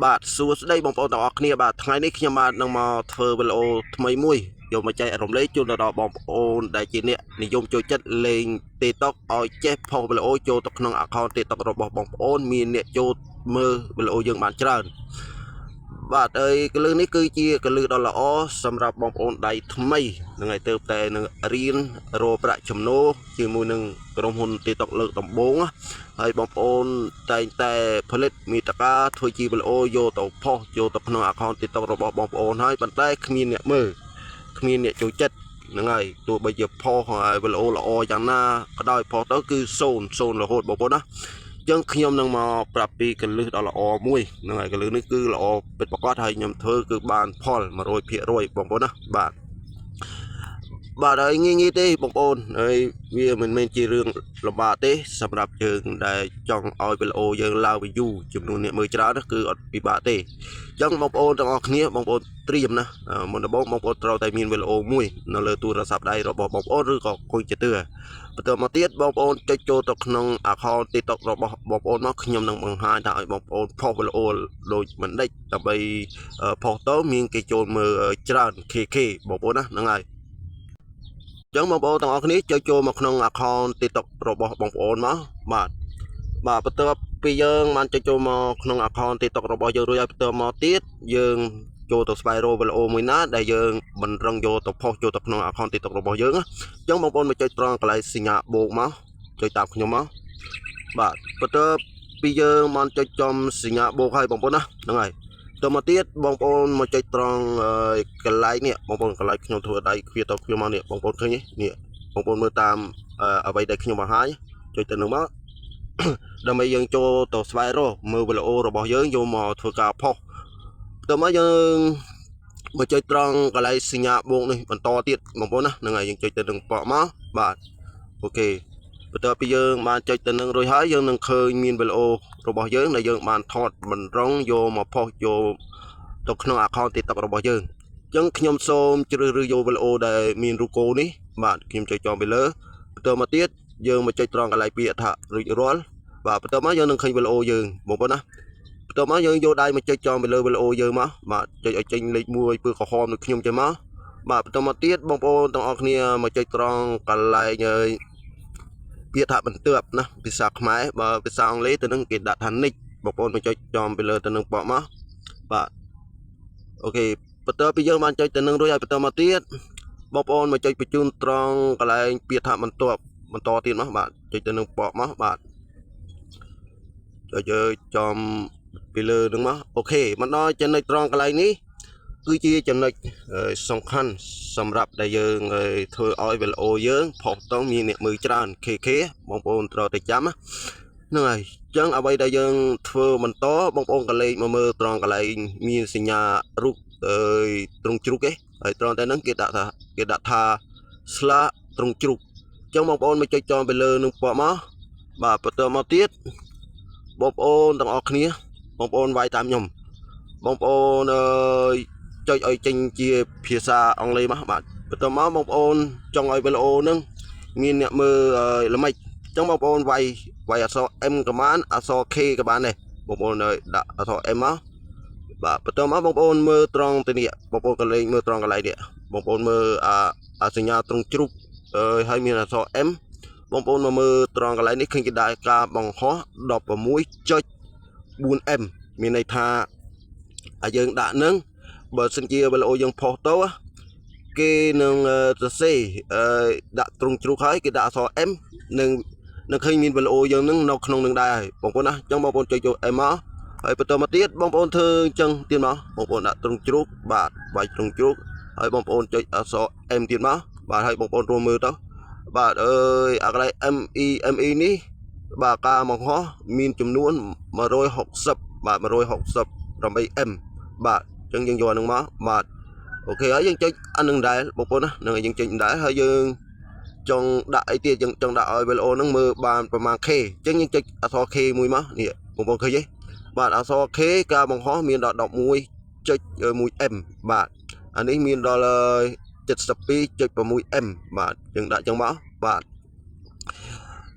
បាទសួស្តីបងប្អូនទាំងអស់គ្នាបាទថ្ងៃនេះខ្ញុំបាទនឹងមកធ្វើវីដេអូថ្មីមួយយកមកចែករំលែកជូនដល់បងប្អូនដែលជាអ្នកនិយមចូលចិត្តលេង TikTok ឲ្យចេះផុសវីដេអូចូលទៅក្នុង account TikTok របស់បងប្អូនមានអ្នកចូលមើលវីដេអូយើងបានច្រើនបាទហើយកលឹះនេះគឺជាកលឹះដ៏ល្អសម្រាប់បងប្អូនដៃថ្មីនឹងឲ្យទៅតែនឹងរៀនរកប្រាក់ចំណូលជាមួយនឹងក្រុមហ៊ុន TikTok លើកដំបូងហើយបងប្អូនតែងតែផលិតមាតិកាធ្វើជាវីដេអូយកទៅផុសយកទៅក្នុង account TikTok របស់បងប្អូនហើយប៉ុន្តែគ្មានអ្នកមើលគ្មានអ្នកចូលចិត្តហ្នឹងហើយទោះបីជាផុសហើយវីដេអូល្អយ៉ាងណាក៏ដោយផុសទៅគឺ0រហូតបងប្អូនណាចឹងខ្ញុំនឹងមកប្រាប់ពីកលឹះដ៏ល្អមួយហ្នឹងហើយកលឹះនេះគឺល្អពិតប្រាកដហើយខ្ញុំធ្វើគឺបានផល100%បងប្អូនណាបាទហើយងាយទេបងប្អូនហើយវាមិនមែនជារឿងលំបាកទេសម្រាប់យើងដែលចង់ឲ្យវីដេអូយើងឡើង view ចំនួនអ្នកមើលច្រើនគឺអត់ពិបាកទេអញ្ចឹងបងប្អូនទាំងអស់គ្នាបងប្អូនត្រៀមណាមុនដំបូងបងប្អូនត្រូវតែមានវីដេអូមួយនៅលើទូរស័ព្ទដៃរបស់បងប្អូនឬក៏កុំព្យូទ័របន្តមកទៀតបងប្អូនចុចចូលទៅក្នុង account TikTok របស់បងប្អូនមកខ្ញុំនឹងបង្ហាញថាឲ្យបងប្អូនផុសវីដេអូដូចមិនដេចដើម្បីផុសទៅមានគេចូលមើលច្រើន KK បងប្អូនណាហ្នឹងហើយចឹងបងប្អូនទាំងអស់គ្នាចូលមកក្នុង account TikTok របស់បងប្អូនមកបាទបន្ទាប់ពីយើងបានចូលមកក្នុង account TikTok របស់យើងរួចហើយបន្ទាប់មកទៀតយើងចូលទៅស្វែងរកវីដេអូមួយណាដែលយើងមិនរឹងយកទៅផុសចូលទៅក្នុង account TikTok របស់យើងអញ្ចឹងបងប្អូនមកចុចត្រង់កន្លែងសញ្ញាបូកមកចុចតាមខ្ញុំមកបាទបន្ទាប់ពីយើងបានចុចចំសញ្ញាបូកហើយបងប្អូនណាហ្នឹងហើយតមកទៀតបងប្អូនមកចុចត្រង់កន្លែងនេះបងប្អូនកន្លែងខ្ញុំធ្វើដៃឃ្វាតខ្ញុំមកនេះបងប្អូនឃើញនេះបងប្អូនមើលតាមអ្វីដែលខ្ញុំបង្ហាញចុចទៅនឹងមកដើម្បីយើងចូលទៅស្វែងរកមើលវីដេអូរបស់យើងយកមកធ្វើការផុសតមកយើងមកចុចត្រង់កន្លែងសញ្ញាបូកនេះបន្តទៀតបងប្អូនណាហ្នឹងហើយយើងចុចទៅនឹងបកមកបាទអូខេបន្ទាប់ពីយើងបានចុចទៅនឹងរួចហើយយើងនឹងឃើញមានវីដេអូរបស់យើងដែលយើងបានថតបន្រងយកមកផុសយកទៅក្នុង account TikTok របស់យើងអញ្ចឹងខ្ញុំសូមជ្រើសរើសយកវីដេអូដែលមានរូបគោនេះបាទខ្ញុំចុចចំពីលើបន្ទាប់មកទៀតយើងមកចុចត្រង់កន្លែងពាក្យថារួចរាល់បាទបន្ទាប់មកយើងនឹងឃើញវីដេអូយើងបងប្អូនណាបន្ទាប់មកយើងយកដៃមកចុចចំពីលើវីដេអូយើងមកបាទចុចឲ្យចេញលេខ1ពើក្រហមដូចខ្ញុំចេញមកបាទបន្ទាប់មកទៀតបងប្អូនទាំងអស់គ្នាមកចុចត្រង់កន្លែងពាក្យថាបន្ទាប់ណាភាសាខ្មែរបើភាសាអង់គ្លេសទៅនឹងគេដាក់ថា nick បងប្អូនមកចុចចំពីលើទៅនឹងបកមកបាទអូខេបន្ទាប់ពីយើងបានចុចទៅនឹងរួចហើយបន្តមកទៀតបងប្អូនមកចុចបញ្ជូនត្រង់កន្លែងពាក្យថាបន្តទៀតមកបាទចុចទៅនឹងបកមកបាទចុចចំពីលើនឹងមកអូខេមកដល់ចំណុចត្រង់កន្លែងនេះគឺជាចំណុចសំខាន់សម្រាប់ដែលយើងធ្វើឲ្យវីដេអូយើងផុសទៅមានអ្នកមើលច្រើន KK បងប្អូនត្រូវតែចាំហ្នឹងហើយអញ្ចឹងអ្វីដែលយើងធ្វើបន្តបងប្អូនក៏លេខមកមើលត្រង់កន្លែងមានសញ្ញារូបទ្រង់ជ្រូកឯងហើយត្រង់តែហ្នឹងគេដាក់ថាស្លាកទ្រង់ជ្រូកអញ្ចឹងបងប្អូនមកចុចចំទៅលើនឹងពណ៌មកបាទបន្តមកទៀតបងប្អូនទាំងអស់គ្នាបងប្អូនវាយតាមខ្ញុំបងប្អូនចុចឲ្យចេញជាភាសាអង់គ្លេសមកបាទបន្តមកបងប្អូនចង់ឲ្យវីដេអូហ្នឹងមានអ្នកមើលល្មិចអញ្ចឹងបងប្អូនវាយអក្សរ M ក៏បានអក្សរ K ក៏បានដែរបងប្អូនដាក់អក្សរ M មកបាទបន្តមកបងប្អូនមើលត្រង់ទៅនេះបងប្អូនក៏លេងមើលត្រង់កន្លែងនេះបងប្អូនមើលសញ្ញាទ្រង់ជ្រូកហើយមានអក្សរ M បងប្អូនមកមើលត្រង់កន្លែងនេះឃើញគេដាក់ការបង្ហោះ 16.4M មានន័យថាយើងដាក់នឹងបើសិនជាវីដេអូយើងផុសទៅគេនឹងសរសេរដាក់ទ្រង់ជ្រូកហើយគេដាក់អក្សរ M នឹងឃើញមានវីដេអូយើងនឹងនៅក្នុងនឹងដែរហើយបងប្អូនណាអញ្ចឹងបងប្អូនចុចចូល M មកហើយបន្តមកទៀតបងប្អូនធ្វើអញ្ចឹងទៀតមកបងប្អូនដាក់ទ្រង់ជ្រូកបាទវាយទ្រង់ជ្រូកហើយបងប្អូនចុចអក្សរ M ទៀតមកបាទហើយបងប្អូនរួមមើលទៅបាទអាកន្លែង ME នេះបាទការបង្ហោះមានចំនួន160បាទ 168M បាទអញ្ចឹងយើងយកអានឹងមកបាទអូខេហើយយើងចុចអានឹងដែរបងប្អូនណានឹងយើងចុចដែរហើយយើងចង់ដាក់អីទៀតយើងចង់ដាក់ឲ្យវីដេអូហ្នឹងមើលបានប្រមាណ K អញ្ចឹងយើងចុចអក្សរ K មួយមកនេះបងប្អូនឃើញទេបាទអក្សរ K ការបង្ហោះមានដល់ 11.1M បាទអានេះមានដល់ 72.6M បាទយើងដាក់ចឹងមកបាទ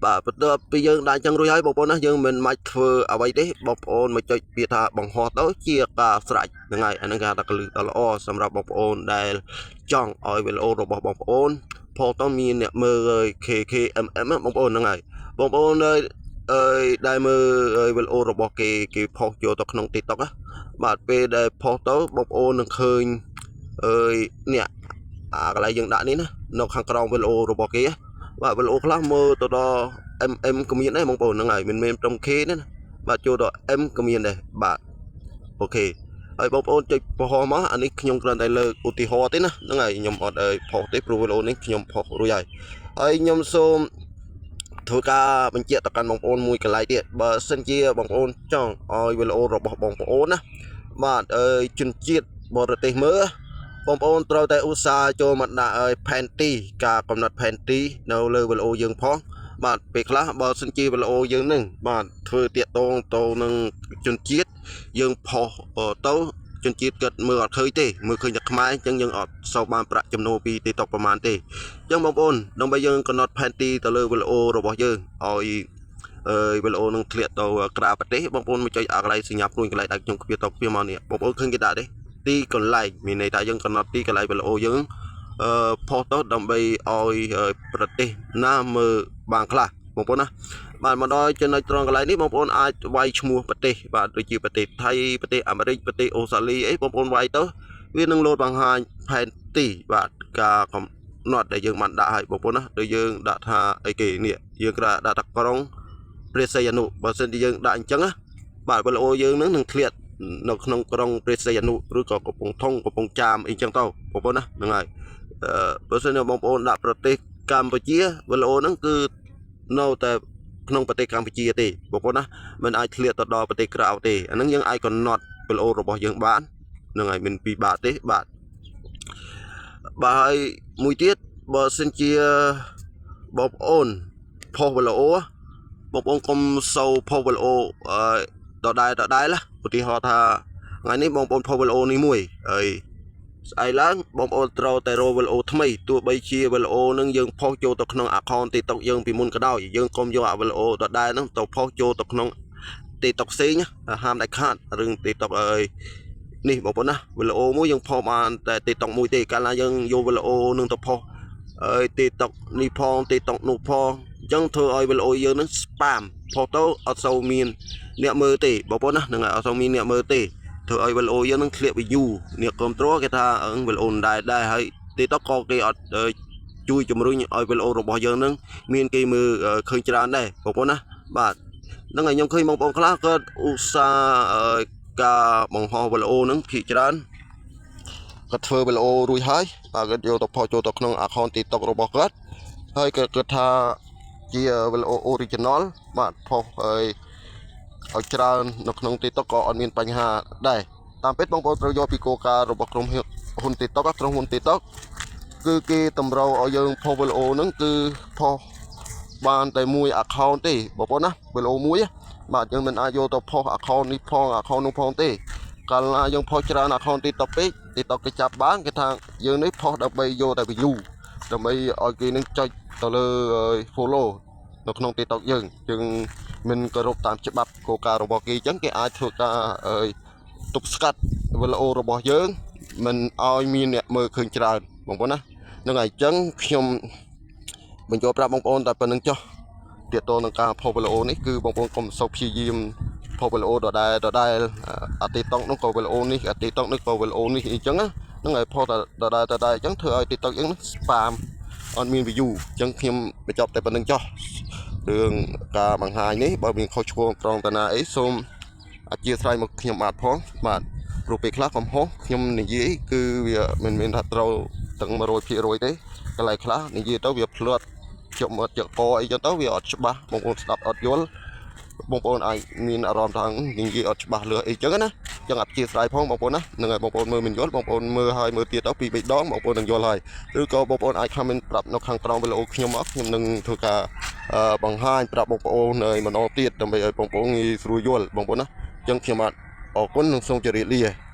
បាទបន្ទាប់ពីយើងដាក់ចឹងរួចហើយបងប្អូនណាយើងមិនមិនធ្វើអ្វីទេបងប្អូនមកចុចពាក្យថាបង្ហោះទៅជាការស្រេចហ្នឹងហើយអាហ្នឹងគេថាកលឹះដ៏ល្អសម្រាប់បងប្អូនដែលចង់ឲ្យវីដេអូរបស់បងប្អូនផលទៅមានអ្នកមើល KKMM បងប្អូនហ្នឹងហើយបងប្អូនដែលមើលវីដេអូរបស់គេផុសចូលទៅក្នុង TikTok ណាបាទពេលដែលផុសទៅបងប្អូននឹងឃើញនេះកន្លែងយើងដាក់នេះណានៅខាងក្រោមវីដេអូរបស់គេបាទវីដេអូខ្លះមើលទៅដល់ MM ក៏មានដែរបងប្អូនហ្នឹងហើយមិនមែនត្រឹម K ទេណាបាទចូលដល់ M ក៏មានដែរបាទអូខេហើយបងប្អូនចុចបង្ហោះមកអានេះខ្ញុំគ្រាន់តែលើកឧទាហរណ៍ទេណាហ្នឹងហើយខ្ញុំអត់ផុសទេព្រោះវីដេអូនេះខ្ញុំផុសរួចហើយខ្ញុំសូមធ្វើការបញ្ជាក់ទៅកាន់បងប្អូនមួយកន្លែងទៀតបើសិនជាបងប្អូនចង់ឲ្យវីដេអូរបស់បងប្អូនណាបាទជនជាតិបរទេសមើលបងប្អូនត្រូវតែឧស្សាហ៍ចូលមកដាក់ផែនទីការកំណត់ផែនទីនៅលើវីដេអូយើងផងបាទពេលខ្លះបើសិនជាវីដេអូយើងនឹងបាទធ្វើតាកតងទៅនឹងជនជាតិយើងផុសទៅជនជាតិគាត់មើលអត់ឃើញទេមើលឃើញតែខ្មែរអញ្ចឹងយើងអត់សូវបានប្រាក់ចំណូលពី TikTok ប្រហែលទេអញ្ចឹងបងប្អូនដើម្បីយើងកំណត់ផែនទីទៅលើវីដេអូរបស់យើងឲ្យវីដេអូនឹងធ្លាក់ទៅក្រៅប្រទេសបងប្អូនមកចុចអាកន្លែងសញ្ញាព្រួយកន្លែងដែលខ្ញុំខ្វៀតទៅខ្វៀមកនេះបងប្អូនឃើញគេដាក់ទេទីកន្លែងមានន័យថាយើងកំណត់ទីកន្លែងវីដេអូយើងផុសទៅដើម្បីឲ្យប្រទេសណាមើលបានខ្លះបងប្អូនណាបាទមកដល់ចំណុចត្រង់កន្លែងនេះបងប្អូនអាចវាយឈ្មោះប្រទេសបាទដូចជាប្រទេសថៃប្រទេសអាមេរិកប្រទេសអូស្ត្រាលីអីបងប្អូនវាយទៅវានឹងលោតបង្ហាញផែនទីបាទការកំណត់ដែលយើងបានដាក់ឲ្យបងប្អូនណាដូចយើងដាក់ថាអីគេនេះយើងក៏ដាក់ថាក្រុងព្រះសីហនុបើសិនជាយើងដាក់អញ្ចឹងណាបាទវីដេអូយើងនឹងធ្លាក់នៅក្នុងក្រុងព្រះសីហនុឬក៏កំពង់ធំកំពង់ចាមអីចឹងទៅបងប្អូនណាហ្នឹងហើយបើសិនជាបងប្អូនដាក់ប្រទេសកម្ពុជាវីដេអូហ្នឹងគឺនៅតែក្នុងប្រទេសកម្ពុជាទេបងប្អូនណាមិនអាចធ្លាក់ទៅដល់ប្រទេសក្រៅទេអាហ្នឹងយើងអាចកំណត់វីដេអូរបស់យើងបានហ្នឹងហើយមិនពិបាកទេបាទហើយមួយទៀតបើសិនជាបងប្អូនផុសវីដេអូបងប្អូនកុំសូវផុសវីដេអូដដែលណាឧទាហរណ៍ថាថ្ងៃនេះបងប្អូនផុសវីដេអូនេះមួយហើយស្អែកឡើងបងប្អូនត្រូវតែរកវីដេអូថ្មីទោះបីជាវីដេអូនឹងយើងផុសចូលទៅក្នុង account TikTok យើងពីមុនក៏ដោយយើងកុំយកវីដេអូដដែលហ្នឹងទៅផុសចូលទៅក្នុង TikTok ផ្សេងហាមដាច់ខាតរឿង TikTok នេះបងប្អូនណាវីដេអូមួយយើងផុសបានតែ TikTok មួយទេកាលណាយើងយកវីដេអូនឹងទៅផុសTikTok នេះផង TikTok នោះផងអញ្ចឹងធ្វើឲ្យវីដេអូយើងនឹង spam ផុសទៅអត់សូវមានអ្នកមើលទេបងប្អូនណាហ្នឹងហើយអត់សូវមានអ្នកមើលទេធ្វើឲ្យវីដេអូយើងនឹងធ្លាក់ view អ្នកគ្រប់គ្រងគេថាវីដេអូដែរហើយ TikTok ក៏គេអត់ជួយជំរុញឲ្យវីដេអូរបស់យើងនឹងមានគេមើលឃើញច្រើនដែរបងប្អូនណាបាទហ្នឹងហើយខ្ញុំឃើញបងប្អូនខ្លះក៏ឧស្សាហ៍ការបង្ហោះវីដេអូនឹងភាគច្រើនគាត់ធ្វើវីដេអូរួចហើយបាទគាត់យកទៅផុសចូលទៅក្នុង account TikTok របស់គាត់ហើយគាត់គិតថាជាវីដេអូ original បាទផុសឲ្យច្រើននៅក្នុង TikTok ក៏អត់មានបញ្ហាដែរតាមពិតបងប្អូនត្រូវយកពីគោលការណ៍របស់ក្រុមហ៊ុន TikTok ក្រុមហ៊ុន TikTok គឺគេតម្រូវឲ្យយើងផុសវីដេអូហ្នឹងគឺផុសបានតែមួយ account ទេបងប្អូនណាវីដេអូមួយបាទយើងមិនអាចយកទៅផុស account នេះផង account នោះផងទេកាលណាយើងផុសច្រើន account TikTok ពេក TikTok គេចាប់បានគេថាយើងនេះផុសដើម្បីយកតែ view ដើម្បីឲ្យគេនឹងចុចទៅលើ follow នៅក្នុង TikTok យើងមិនគោរពតាមច្បាប់គោលការណ៍របស់គេអញ្ចឹងគេអាចធ្វើការទប់ស្កាត់វីដេអូរបស់យើងមិនឲ្យមានអ្នកមើលឃើញច្រើនបងប្អូនណាហ្នឹងហើយអញ្ចឹងខ្ញុំបញ្ជាក់ប្រាប់បងប្អូនតែប៉ុណ្្នឹងចុះទាក់ទងនឹងការផុសវីដេអូនេះគឺបងប្អូនកុំសូវព្យាយាមផុសវីដេអូដដែលអា TikTok នោះក៏វីដេអូនេះអា TikTok នេះក៏វីដេអូនេះអញ្ចឹងហ្នឹងហើយផុសដដែលអញ្ចឹងធ្វើឲ្យ TikTok យើង spam អត់មាន view អញ្ចឹងខ្ញុំបញ្ចប់តែប៉ុណ្្នឹងចុះរឿងការបង្ហាញនេះបើមានខុសឆ្គងត្រង់តាណាអីសូមអធិស្ឋានមកខ្ញុំបាទផងបាទព្រោះពេលខ្លះកំហុសខ្ញុំនិយាយគឺវាមិនមែនថាត្រូវទាំង 100% ទេកន្លែងខ្លះនិយាយទៅវាភ្លាត់ជាប់មាត់ជាប់កអីចឹងទៅវាអត់ច្បាស់បងប្អូនស្ដាប់អត់យល់បងប្អូនអាចមានអារម្មណ៍ថានិយាយអត់ច្បាស់លឺអីចឹងណាចឹងអធិស្ឋានផងបងប្អូនណាហ្នឹងហើយបងប្អូនមើលមិនយល់បងប្អូនមើលហើយមើលទៀតទៅ2 3ដងបងប្អូននឹងយល់ហើយឬក៏បងប្អូនអាច comment ប្រាប់នៅខាងក្រោមវីដេអូខ្ញុំមកខ្ញុំនឹងធ្វើការបង្ហាញប្រាប់បងប្អូនម្ដងទៀតដើម្បីឲ្យបងប្អូនងាយស្រួលយល់បងប្អូនណាចឹងខ្ញុំបាទអរគុណនិងសូមជម្រាបលា